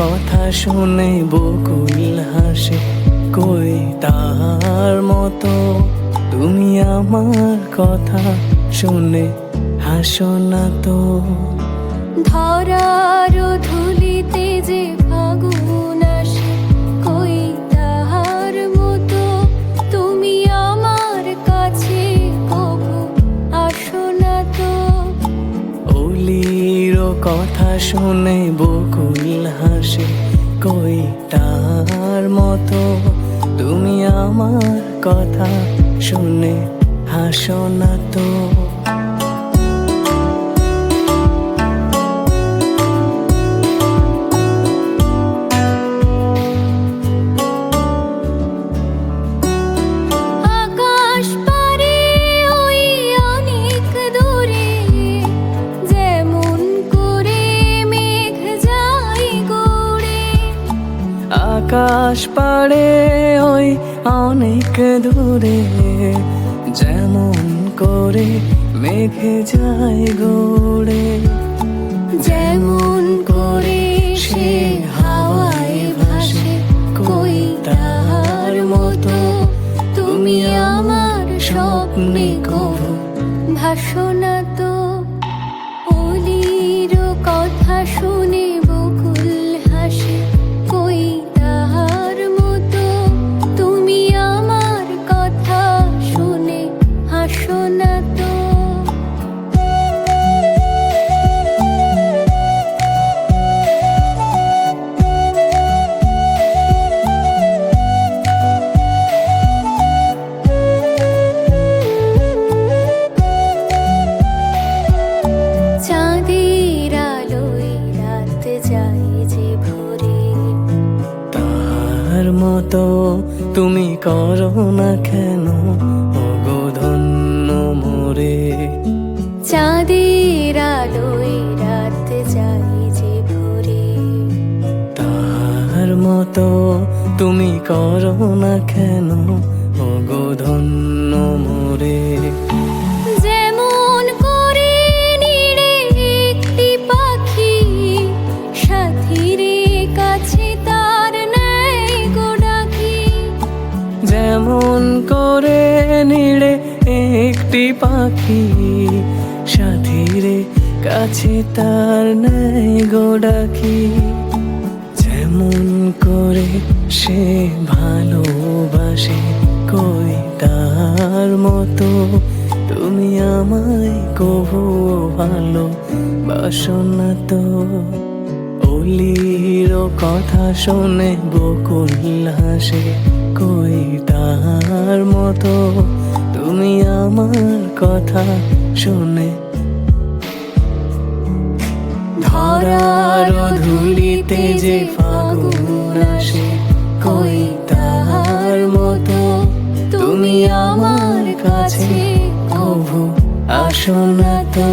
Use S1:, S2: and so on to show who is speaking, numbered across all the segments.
S1: কথা শুনে বকুল হাসে, কই তার মতো তুমি আমার কথা শুনে হাসো না তো।
S2: ধরার ধুলিতে যে ফাগুন আসে, কই তাহার মতো তুমি আমার কাছে কবু আসো না তো।
S1: অলির কথা শুনে বকুল হাসে, কই তার মতো তুমি আমার কথা শুনে হাসো না তো।
S2: আকাশ পারে ওই অনেক দূরে, যেমন করে মেঘ যায় গড়ে।
S1: আকাশ পাড়ে ওই অনেক দূরে, যেমন করে মেঘে যায় গড়ে।
S2: যেমন করে সে হাওয়ায় ভাসে, কই তাহার মতো তুমি আমার স্বপ্নে কবু ভাসো না তো। অলির কথা শুনে বকুল হাসে, কই তাহার মতো তুমি আমার কথা শুনে হাসো না তো। চাঁদের আলোয় রাত যায় যে ভোরে,
S1: তার মতো তুমি করো না কেন ওগো ধন্য মোরে।
S2: চাঁদের আলোয় রাত যায় যে ভোরে।
S1: তার মতো তুমি করো না কেন ওগো ধন্য মোরে।
S2: যেমন করে নিড়ে একটি পাখি সাথীর কাছে তার নেয় গো ডাকি।
S1: যেমন করে নিড়ে একটি পাখি সাথীরে কাছে তার নেয় গো ডাকি। যেমন করে সে ভালোবাসে, কই তার মতো তুমি আমায় কবু ভালোবাসো না তো। অলির কথা শুনে বকুল হাসে, কই তার মতো তুমি আমার কথা শুনে। ধরার ধুলিতে যে ফাগুন আসে, কই তার মতো তুমি আমার কাছে কবু আসো না তো।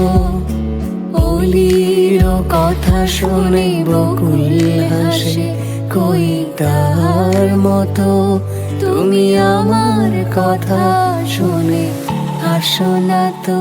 S1: অলির কথা শুনে বকুল হাসে, কই তার মতো তুমি আমার কথা শুনে হাসো না তো।